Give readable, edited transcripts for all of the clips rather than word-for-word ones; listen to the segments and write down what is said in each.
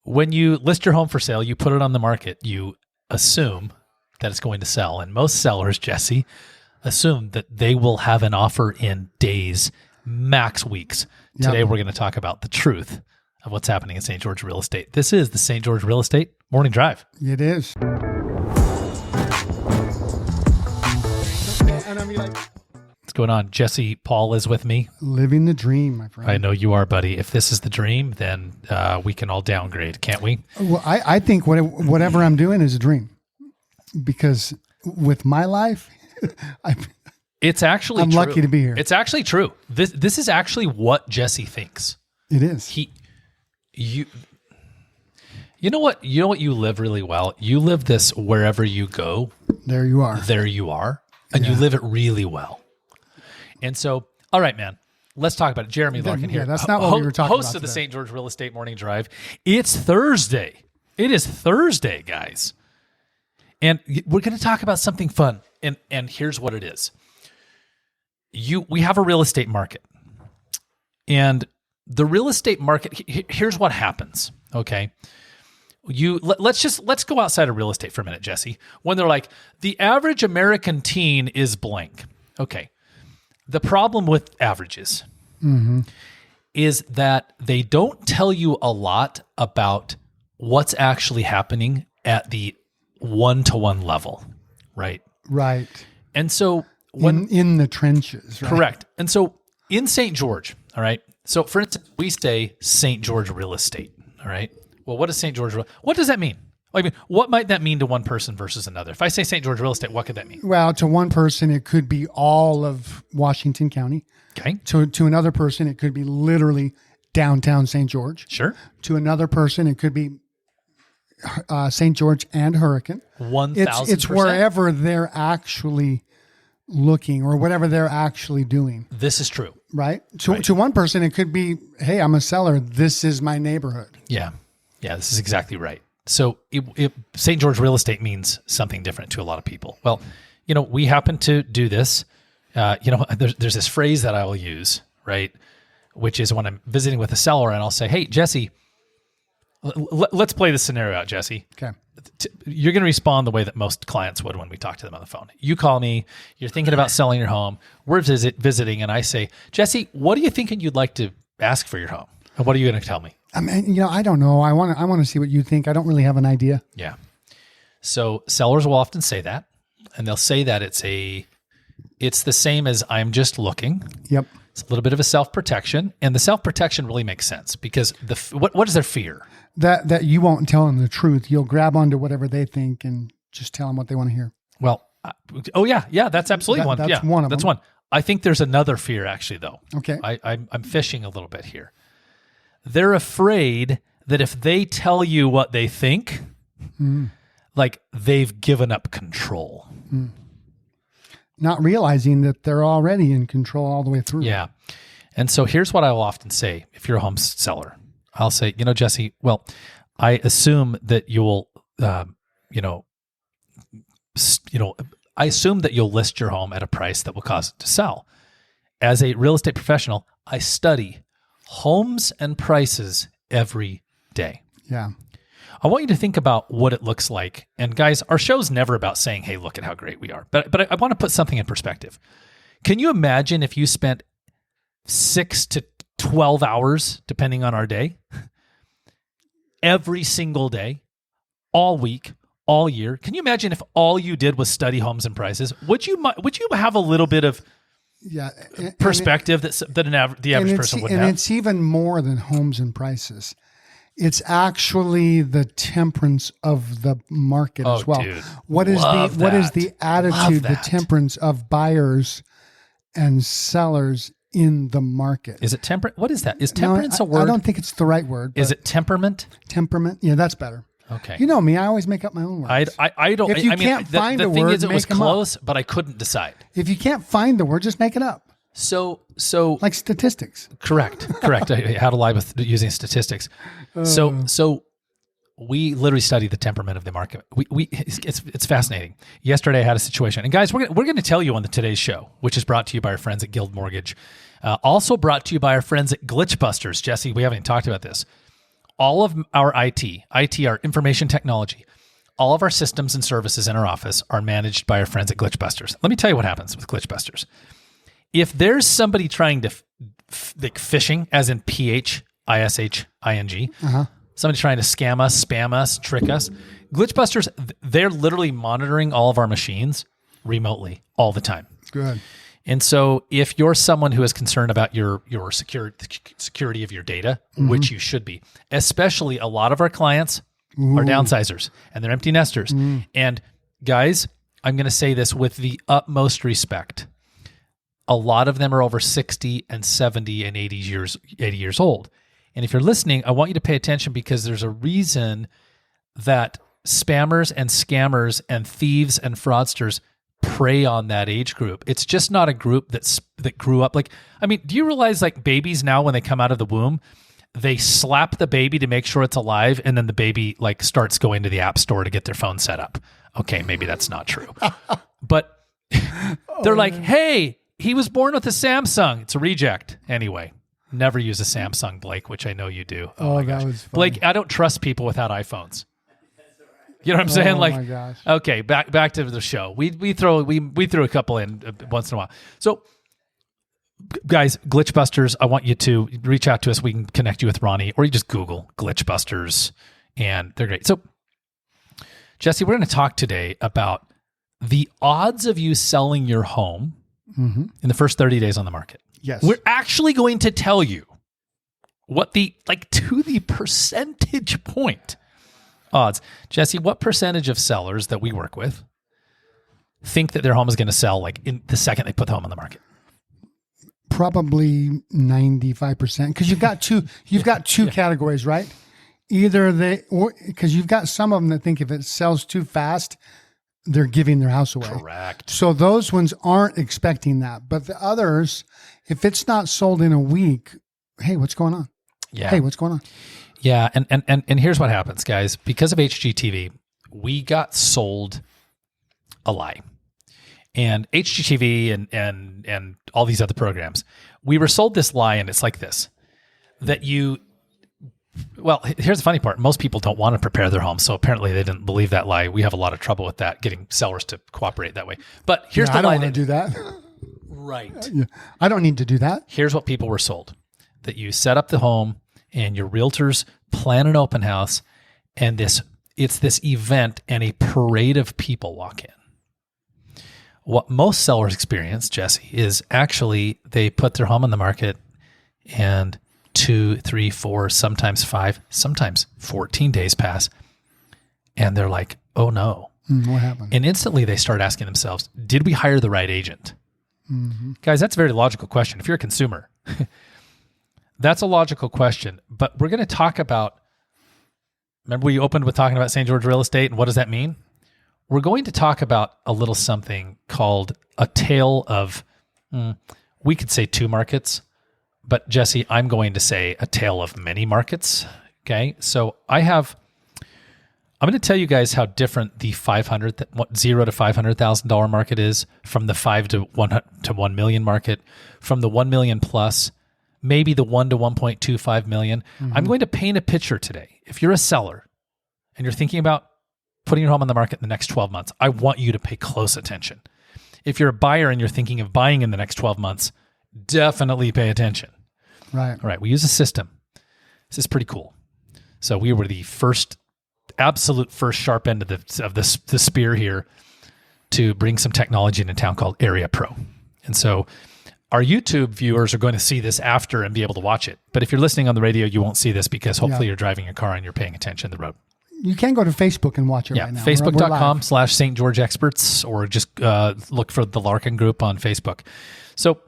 when you list your home for sale, you put it on the market, you assume that it's going to sell. And most sellers, Jesse, assume that they will have an offer in days, max weeks. Today, we're going to talk about the truth of what's happening in St. George real estate. This is the St. George Real Estate Morning Drive. It is. And I'm like, what's going on? Jesse Paul is with me. Living the dream, my friend. I know you are, buddy. If this is the dream, then we can all downgrade, can't we? Well, I think whatever I'm doing is a dream, because with my life, I'm lucky to be here. It's actually true. This is actually what Jesse thinks. It is. You know what you live really well. You live this wherever you go. There you are. And you live it really well. And so, all right, man, let's talk about it. Jeremy Larkin here. Yeah, that's not what we were talking about Host of the today. St. George Real Estate Morning Drive. It's Thursday. It is Thursday, guys. And we're going to talk about something fun. And here's what it is. We have a real estate market. And the real estate market, here's what happens, okay? Let's go outside of real estate for a minute, Jesse. When they're like, the average American teen is blank. Okay. The problem with averages is that they don't tell you a lot about what's actually happening at the one-to-one level, right? Right. And so in the trenches, right? Correct. And so in St. George, all right? So for instance, we say St. George Real Estate, all right? Well, what is St. George? What does that mean? I mean, what might that mean to one person versus another? If I say St. George Real Estate, what could that mean? Well, to one person, it could be all of Washington County. Okay. To another person, it could be literally downtown St. George. Sure. To another person, it could be St. George and Hurricane. 1,000%. It's wherever they're actually looking or whatever they're actually doing. This is true. Right? To one person, it could be, hey, I'm a seller. This is my neighborhood. Yeah. Yeah, this is exactly right. So St. George Real Estate means something different to a lot of people. Well, we happen to do this. There's this phrase that I will use, right? Which is when I'm visiting with a seller and I'll say, hey, Jesse, let's play this scenario out, Jesse. Okay. You're going to respond the way that most clients would when we talk to them on the phone. You call me, you're thinking about selling your home, we're visiting, and I say, Jesse, what are you thinking you'd like to ask for your home? And what are you going to tell me? I mean, I don't know. I want to see what you think. I don't really have an idea. Yeah. So sellers will often say that, and they'll say that it's the same as I'm just looking. Yep. It's a little bit of a self-protection, and the self-protection really makes sense because what is their fear? That you won't tell them the truth. You'll grab onto whatever they think and just tell them what they want to hear. Well, that's absolutely one. That's one of them. That's one. I think there's another fear actually, though. Okay. I'm fishing a little bit here. They're afraid that if they tell you what they think, like they've given up control. Not realizing that they're already in control all the way through. Yeah. And so here's what I will often say if you're a home seller. I'll say, Jesse, well, I assume that you'll, I assume that you'll list your home at a price that will cause it to sell. As a real estate professional, I study homes and prices every day. Yeah. I want you to think about what it looks like. And guys, our show's never about saying, hey, look at how great we are. But I want to put something in perspective. Can you imagine if you spent 6 to 12 hours, depending on our day, every single day, all week, all year? Can you imagine if all you did was study homes and prices? Would you have a little bit of perspective that the average person wouldn't have? And it's even more than homes and prices. It's actually the temperance of the market as well. Dude, what is the attitude, the temperance of buyers and sellers in the market? Is it temperate? What is that? Is temperance a word? I don't think it's the right word. Is it temperament? Temperament? Yeah, that's better. Okay. You know me, I always make up my own words. I don't. If you can't find a word, the thing is, it was make 'em up. close, but I couldn't decide. If you can't find the word, just make it up. So like statistics. Correct. How to lie with using statistics. So we literally study the temperament of the market. It's fascinating. Yesterday I had a situation, and guys, we're going to tell you on today's show, which is brought to you by our friends at Guild Mortgage, also brought to you by our friends at Glitchbusters. Jesse, we haven't even talked about this. all of our IT, our information technology, all of our systems and services in our office are managed by our friends at Glitchbusters. Let me tell you what happens with Glitchbusters. If there's somebody trying to like phishing, as in phishing, somebody trying to scam us, spam us, trick us, Glitchbusters, they're literally monitoring all of our machines remotely all the time. Good. And so if you're someone who is concerned about your security of your data, which you should be, especially a lot of our clients are downsizers and they're empty nesters. And guys, I'm going to say this with the utmost respect. A lot of them are over 60 and 70 and 80 years old. And if you're listening, I want you to pay attention because there's a reason that spammers and scammers and thieves and fraudsters prey on that age group. It's just not a group that grew up like, I mean, do you realize like babies now when they come out of the womb, they slap the baby to make sure it's alive, and then the baby like starts going to the app store to get their phone set up. Okay, maybe that's not true. But they're like, hey, he was born with a Samsung. It's a reject. Anyway, never use a Samsung, Blake, which I know you do. Oh my gosh. Was Blake, I don't trust people without iPhones. You know what I'm saying? Oh like, my gosh. Okay, back to the show. We throw a couple in once in a while. So, guys, Glitchbusters, I want you to reach out to us. We can connect you with Ronnie, or you just Google Glitchbusters, and they're great. So, Jesse, we're going to talk today about the odds of you selling your home in the first 30 days on the market. Yes. We're actually going to tell you what to the percentage point odds. Jesse, what percentage of sellers that we work with think that their home is going to sell like in the second they put the home on the market? Probably 95%. Because you've got two categories, right? Either because you've got some of them that think if it sells too fast, they're giving their house away. Correct. So those ones aren't expecting that. But the others, if it's not sold in a week, hey, what's going on? Yeah. Hey, what's going on? Yeah, and here's what happens, guys. Because of HGTV, we got sold a lie. And HGTV and all these other programs, we were sold this lie, and it's like this. Well, here's the funny part. Most people don't want to prepare their homes, so apparently they didn't believe that lie. We have a lot of trouble with that, getting sellers to cooperate that way. But here's the lie. I don't want to do that. Right. Yeah, I don't need to do that. Here's what people were sold. That you set up the home, and your realtors plan an open house, and it's this event, and a parade of people walk in. What most sellers experience, Jesse, is actually they put their home on the market, and 2, 3, 4, sometimes 5, sometimes 14 days pass, and they're like, oh no. What happened? And instantly they start asking themselves, did we hire the right agent? Guys, that's a very logical question. If you're a consumer, that's a logical question. But we're going to talk about, remember we opened with talking about St. George real estate, and what does that mean? We're going to talk about a little something called a tale of, we could say 2 markets, but Jesse, I'm going to say a tale of many markets. Okay. So I'm going to tell you guys how different the $0 to $500,000 market is from the 5 to 1 million market, from the 1 million plus, maybe the 1 to 1.25 million. I'm going to paint a picture today. If you're a seller and you're thinking about putting your home on the market in the next 12 months, I want you to pay close attention. If you're a buyer and you're thinking of buying in the next 12 months, definitely pay attention. Right. All right. We use a system. This is pretty cool. So we were the absolute first sharp end of the spear here to bring some technology in a town called Area Pro. And so our YouTube viewers are going to see this after and be able to watch it. But if you're listening on the radio, you won't see this because hopefully you're driving your car and you're paying attention to the road. You can go to Facebook and watch it right now. Facebook.com/St. George Experts, or just look for the Larkin group on Facebook. So,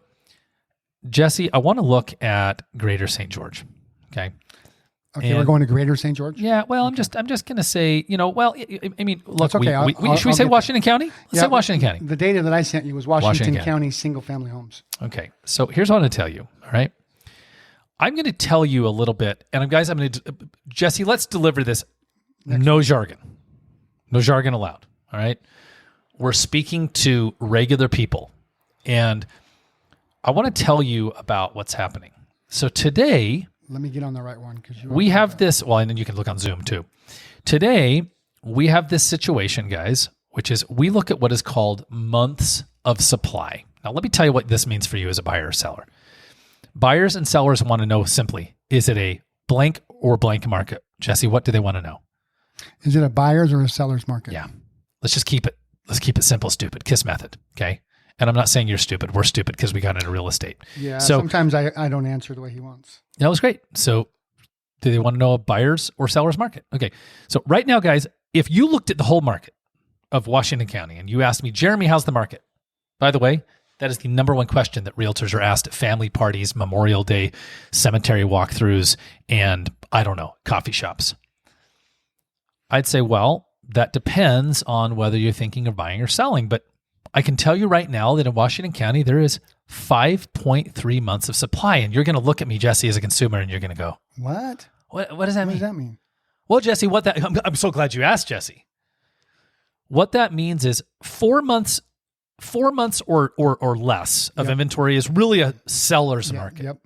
Jesse, I want to look at Greater St. George. Okay. Okay, we're going to Greater St. George? Yeah, well, okay. I'm just going to say, I mean, look, okay. Should we say Washington County? Let's say Washington County. The data that I sent you was Washington County single-family homes. Okay, so here's what I'm going to tell you, all right? I'm going to tell you a little bit, and guys, Jesse, let's deliver this. No jargon. No jargon allowed, all right? We're speaking to regular people, and I want to tell you about what's happening. So today, Let me get on the right one because we have this. Well, and then you can look on Zoom too. Today, we have this situation, guys, which is we look at what is called months of supply. Now, let me tell you what this means for you as a buyer or seller. Buyers and sellers want to know simply, is it a blank or blank market? Jesse, what do they want to know? Is it a buyer's or a seller's market? Yeah. Let's keep it simple, stupid. KISS method. Okay. And I'm not saying you're stupid. We're stupid because we got into real estate. Yeah. So sometimes I don't answer the way he wants. That was great. So do they want to know a buyer's or seller's market? Okay. So right now, guys, if you looked at the whole market of Washington County and you asked me, Jeremy, how's the market? By the way, that is the number one question that realtors are asked at family parties, Memorial Day, cemetery walkthroughs, and I don't know, coffee shops. I'd say, well, that depends on whether you're thinking of buying or selling. But I can tell you right now that in Washington County, there is 5.3 months of supply. And you're going to look at me, Jesse, as a consumer, and you're going to go, What? What does that mean? What does that mean? Well, Jesse, I'm so glad you asked, Jesse. What that means is 4 months or less of inventory is really a seller's market. Yep.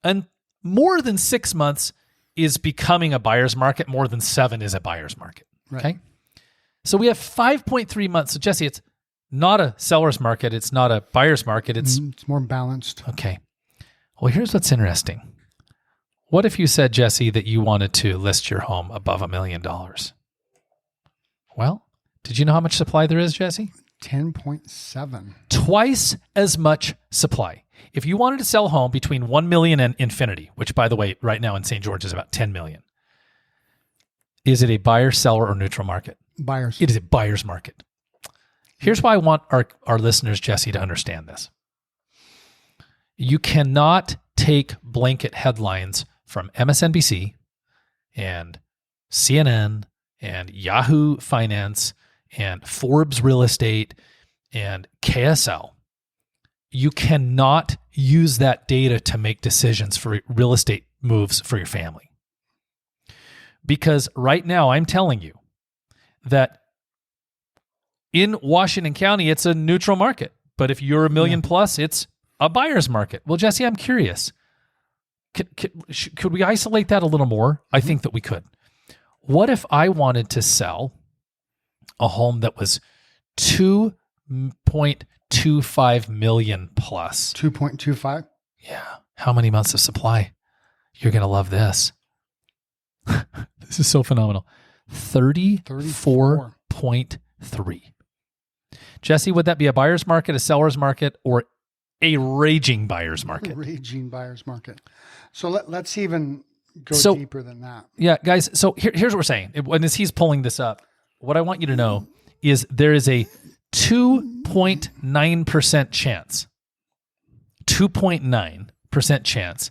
And more than 6 months is becoming a buyer's market. More than 7 is a buyer's market. Right. Okay. So we have 5.3 months. So Jesse, it's not a seller's market. It's not a buyer's market. It's more balanced. Okay. Well, here's what's interesting. What if you said, Jesse, that you wanted to list your home above $1 million? Well, did you know how much supply there is, Jesse? 10.7. Twice as much supply. If you wanted to sell a home between 1 million and infinity, which by the way, right now in St. George is about 10 million. Is it a buyer, seller, or neutral market? Buyers. It is a buyer's market. Here's why I want our listeners, Jesse, to understand this. You cannot take blanket headlines from MSNBC and CNN and Yahoo Finance and Forbes Real Estate and KSL. You cannot use that data to make decisions for real estate moves for your family. Because right now I'm telling you that in Washington County, it's a neutral market. But if you're $1 million plus, it's a buyer's market. Well, Jesse, I'm curious. Could we isolate that a little more? I think that we could. What if I wanted to sell a home that was 2.25 million plus? 2.25? Yeah. How many months of supply? You're going to love this. This is so phenomenal. 34.3. Jesse, would that be a buyer's market, a seller's market, or a raging buyer's market? Raging buyer's market. So let's even go deeper than that. Yeah, guys. So here's what we're saying. As he's pulling this up, what I want you to know is there is a 2.9% chance, 2.9% chance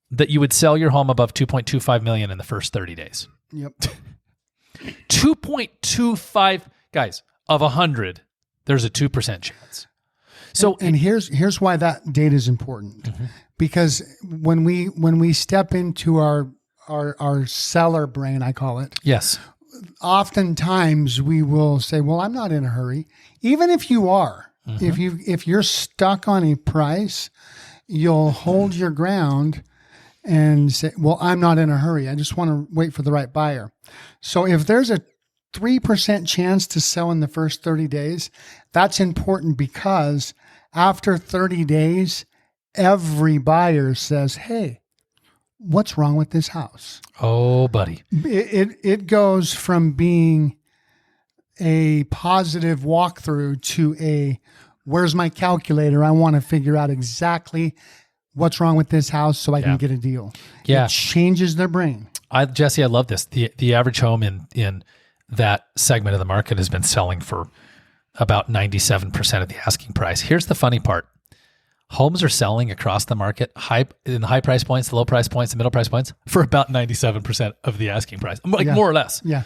that you would sell your home above 2.25 million in the first 30 days. Yep. 2.25 guys of 100. There's a 2% chance. So and here's why that data is important, because when we step into our seller brain, I call it. Yes. Oftentimes we will say, "Well, I'm not in a hurry." Even if you are, if you're stuck on a price, you'll hold your ground and say, "Well, I'm not in a hurry. I just want to wait for the right buyer." So if there's a 3% chance to sell in the first 30 days, that's important because after 30 days, every buyer says, "Hey, what's wrong with this house?" Oh, buddy. It goes from being a positive walkthrough to a, "Where's my calculator? I want to figure out exactly what's wrong with this house so I can get a deal." Yeah. It changes their brain. Jesse, I love this. The average home in that segment of the market has been selling for about 97% of the asking price. Here's the funny part. Homes are selling across the market, in the high price points, the low price points, the middle price points, for about 97% of the asking price, more or less. Yeah.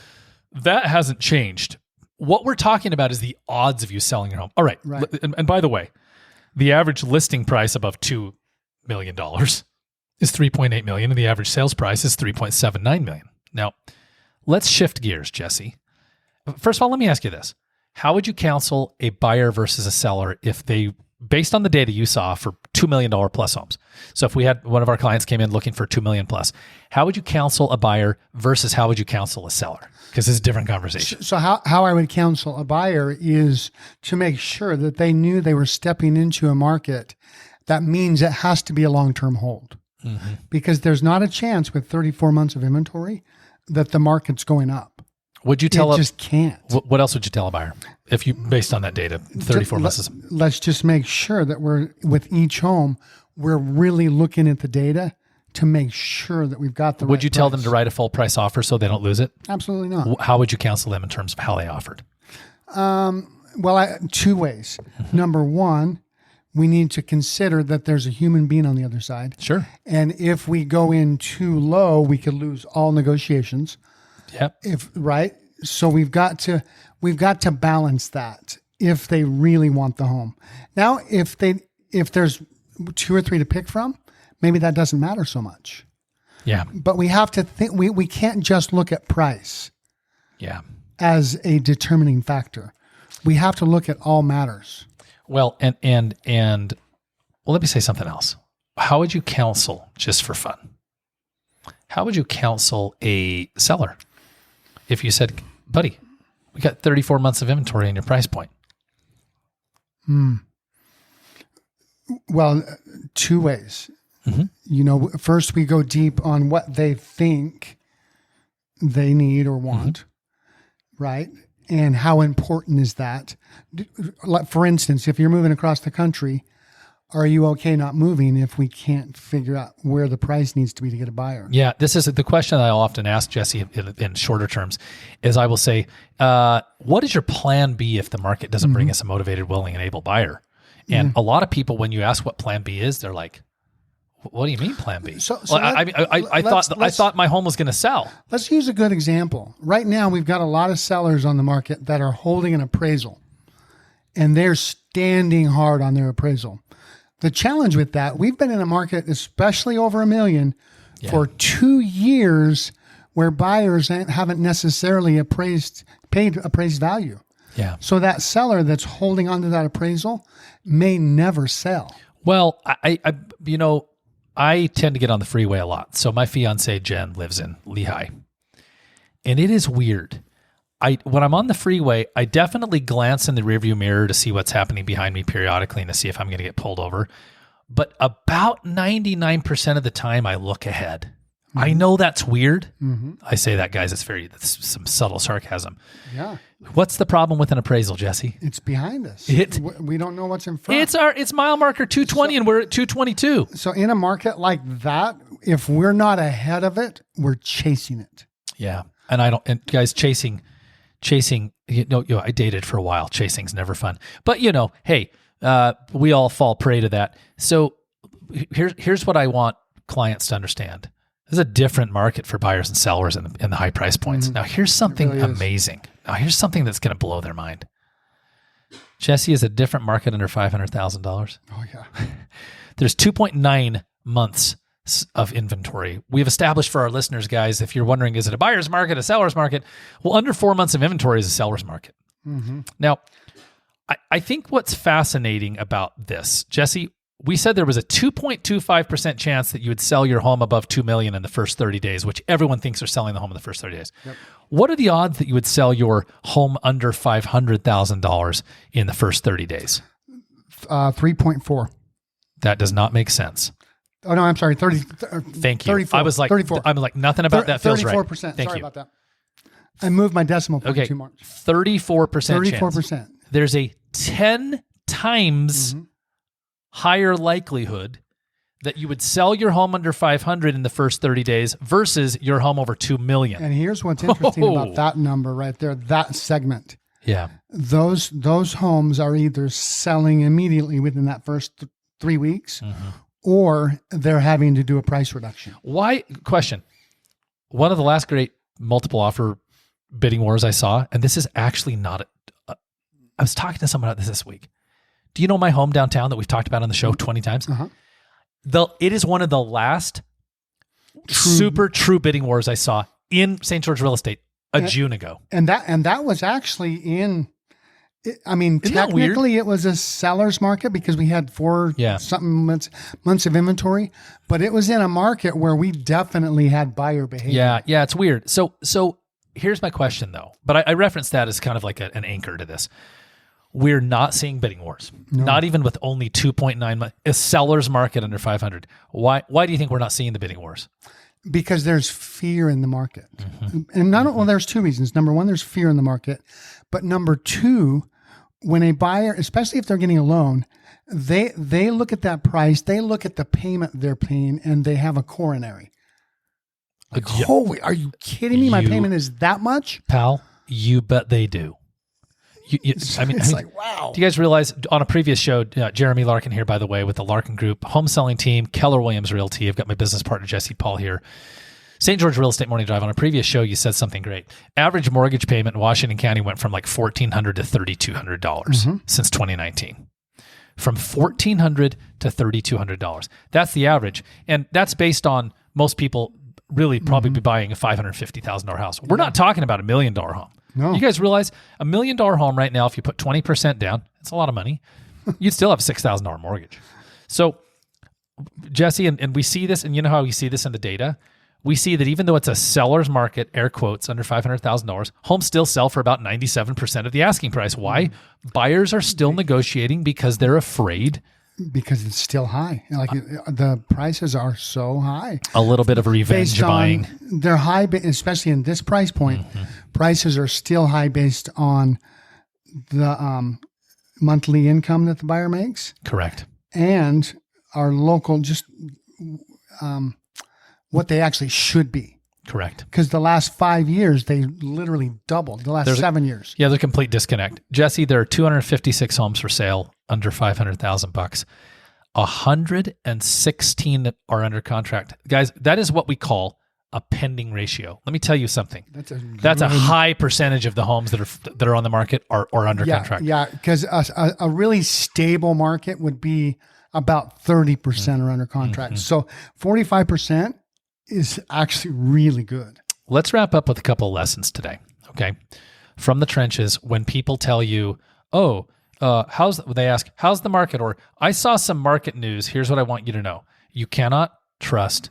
That hasn't changed. What we're talking about is the odds of you selling your home. All right. And by the way, the average listing price above $2 million is $3.8 million, and the average sales price is $3.79 million. Now, let's shift gears, Jesse. First of all, let me ask you this. How would you counsel a buyer versus a seller if they, based on the data you saw for $2 million plus homes. So if we had one of our clients came in looking for $2 million plus, how would you counsel a buyer versus how would you counsel a seller? Because it's a different conversation. So how I would counsel a buyer is to make sure that they knew they were stepping into a market. That means it has to be a long-term hold, because there's not a chance with 34 months of inventory that the market's going up. Would you tell just can't. What else would you tell a buyer if you, based on that data, 34 months? Let's just make sure that with each home, we're really looking at the data to make sure that we've got the Would you tell them to write a full price offer so they don't lose it? Absolutely not. How would you counsel them in terms of how they offered? Well, two ways. Number one, we need to consider that there's a human being on the other side. Sure. And if we go in too low, we could lose all negotiations. Yep. Right. So we've got to balance that if they really want the home. Now, if there's 2 or 3 to pick from, maybe that doesn't matter so much. Yeah. But we have to think, we can't just look at price as a determining factor. We have to look at all matters. Well, and well, let me say something else. How would you counsel, just for fun? How would you counsel a seller if you said, buddy, we got 34 months of inventory in your price point? Well, 2 ways. First we go deep on what they think they need or want, right? And how important is that? For instance, if you're moving across the country, are you okay not moving if we can't figure out where the price needs to be to get a buyer? Yeah, this is the question that I'll often ask Jesse in shorter terms is I will say, what is your plan B if the market doesn't bring us a motivated, willing, and able buyer? And a lot of people, when you ask what plan B is, they're like, what do you mean plan B? I thought my home was going to sell. Let's use a good example. Right now, we've got a lot of sellers on the market that are holding an appraisal, and they're standing hard on their appraisal. The challenge with that, we've been in a market, especially over $1 million, for 2 years where buyers haven't necessarily paid appraised value. Yeah. So that seller that's holding onto that appraisal may never sell. Well, I tend to get on the freeway a lot. So my fiance Jen lives in Lehigh, and it is weird. When I'm on the freeway, I definitely glance in the rearview mirror to see what's happening behind me periodically and to see if I'm going to get pulled over. But about 99% of the time, I look ahead. I know that's weird. I say that, guys. That's some subtle sarcasm. Yeah. What's the problem with an appraisal, Jesse? It's behind us. We don't know what's in front. It's mile marker 220 and we're at 222. So in a market like that, if we're not ahead of it, we're chasing it. Yeah. And guys, chasing, I dated for a while. Chasing's never fun. But hey, we all fall prey to that. So here's what I want clients to understand. This is a different market for buyers and sellers in the high price points. Now, here's something amazing. Now, here's something that's going to blow their mind. Jesse is a different market under $500,000. Oh, yeah. There's 2.9 months of inventory. We've established for our listeners, guys, if you're wondering, is it a buyer's market, a seller's market? Well, under 4 months of inventory is a seller's market. Now, I think what's fascinating about this, Jesse, we said there was a 2.25% chance that you would sell your home above $2 million in the first 30 days, which everyone thinks they're selling the home in the first 30 days. Yep. What are the odds that you would sell your home under $500,000 in the first 30 days? 3.4. That does not make sense. Oh, no, I'm sorry. 30. Thank you. 34, I was like, 34. I'm like, nothing about that feels right. 34%. Thank sorry you. about that. I moved my decimal point too much. 34% 34%. chance. There's a 10 times higher likelihood that you would sell your home under 500 in the first 30 days versus your home over 2 million. And here's what's interesting about that number right there, that segment. Yeah. Those homes are either selling immediately within that first 3 weeks or they're having to do a price reduction. Why? Question. One of the last great multiple offer bidding wars I saw, and this is actually not I was talking to someone about this week. Do you know my home downtown that we've talked about on the show 20 times? It is one of the last super true bidding wars I saw in St. George real estate June ago. And that was actually in I mean, Isn't that weird? technically it was a seller's market because we had something months of inventory, but it was in a market where we definitely had buyer behavior. Yeah, it's weird. So here's my question though, but I referenced that as kind of like an anchor to this. We're not seeing bidding wars, not even with only 2.9 months. A seller's market under 500. Why do you think we're not seeing the bidding wars? Because there's fear in the market. And there's two reasons. Number one, there's fear in the market. But number two, when a buyer, especially if they're getting a loan, they look at that price, they look at the payment they're paying, and they have a coronary. Like, holy, are you kidding me? My payment is that much? Pal, you bet they do. I mean, like, wow. Do you guys realize on a previous show, Jeremy Larkin here, by the way, with the Larkin Group home selling team, Keller Williams Realty. I've got my business partner, Jesse Paul here. St. George Real Estate Morning Drive. On a previous show, you said something great. Average mortgage payment in Washington County went from like $1,400 to $3,200 since 2019. From $1,400 to $3,200. That's the average. And that's based on most people really probably be buying a $550,000 house. We're not talking about $1 million home. No. You guys realize $1 million home right now, if you put 20% down, it's a lot of money. You'd still have a $6,000 mortgage. So, Jesse, and we see this, and you know how we see this in the data? We see that even though it's a seller's market, air quotes, under $500,000, homes still sell for about 97% of the asking price. Why? Buyers are still negotiating because they're afraid. Because it's still high. Like the prices are so high. A little bit of revenge buying. They're high, especially in this price point. Prices are still high based on the monthly income that the buyer makes. Correct. And our local, what they actually should be. Correct. Because the last 5 years, they literally doubled. The last 7 years. Yeah, there's a complete disconnect. Jesse, there are 256 homes for sale under $500,000. 116 are under contract. Guys, that is what we call a pending ratio. Let me tell you something. That's a high percentage of the homes that are on the market are under contract. Yeah, because a really stable market would be about 30% are under contract. So 45% is actually really good. Let's wrap up with a couple of lessons today, okay? From the trenches, when people tell you, they ask, how's the market? Or I saw some market news. Here's what I want you to know. You cannot trust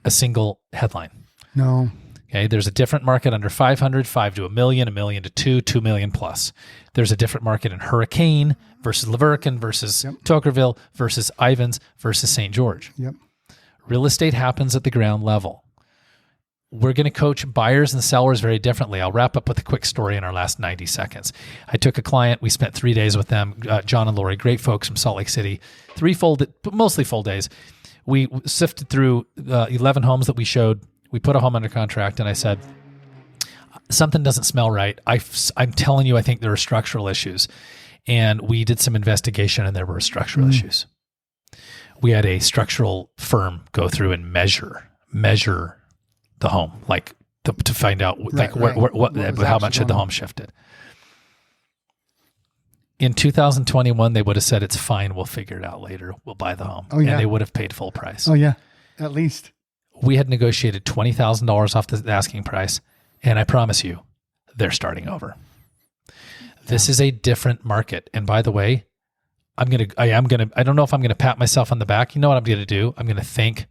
a single headline. No. Okay, there's a different market under 500, 5 to a million to 2 million plus. There's a different market in Hurricane versus Larkin versus Tokerville versus Ivans versus St. George. Yep. Real estate happens at the ground level. We're going to coach buyers and sellers very differently. I'll wrap up with a quick story in our last 90 seconds. I took a client. We spent 3 days with them, John and Lori, great folks from Salt Lake City, mostly full days. We sifted through 11 homes that we showed. We put a home under contract, and I said, something doesn't smell right. I'm telling you, I think there are structural issues. And we did some investigation, and there were structural issues. We had a structural firm go through and measure the home, like to find out how much had the home shifted. In 2021, they would have said, it's fine. We'll figure it out later. We'll buy the home. And they would have paid full price. Oh yeah. At least. We had negotiated $20,000 off the asking price. And I promise you, they're starting over. This is a different market. And by the way, I don't know if I'm going to pat myself on the back. You know what I'm going to do? I'm going to thank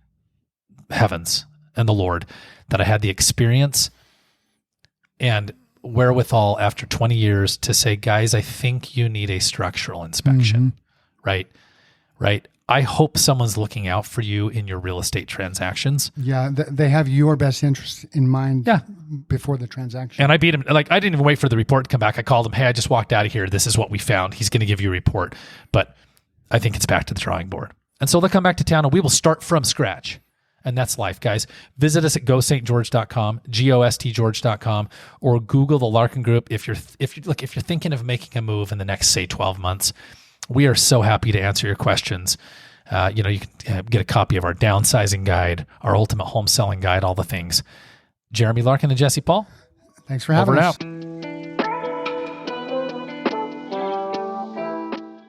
heavens and the Lord that I had the experience and wherewithal after 20 years to say, guys, I think you need a structural inspection, right? I hope someone's looking out for you in your real estate transactions. Yeah, they have your best interest in mind before the transaction. And I beat him. Like, I didn't even wait for the report to come back. I called him, hey, I just walked out of here. This is what we found. He's going to give you a report. But I think it's back to the drawing board. And so they'll come back to town and we will start from scratch. And that's life, guys. Visit us at gostgeorge.com, gostgeorge.com, or Google the Larkin Group if you're thinking of making a move in the next, say, 12 months. We are so happy to answer your questions. You can get a copy of our downsizing guide, our ultimate home selling guide, all the things. Jeremy Larkin and Jesse Paul. Thanks for having us. Over and out.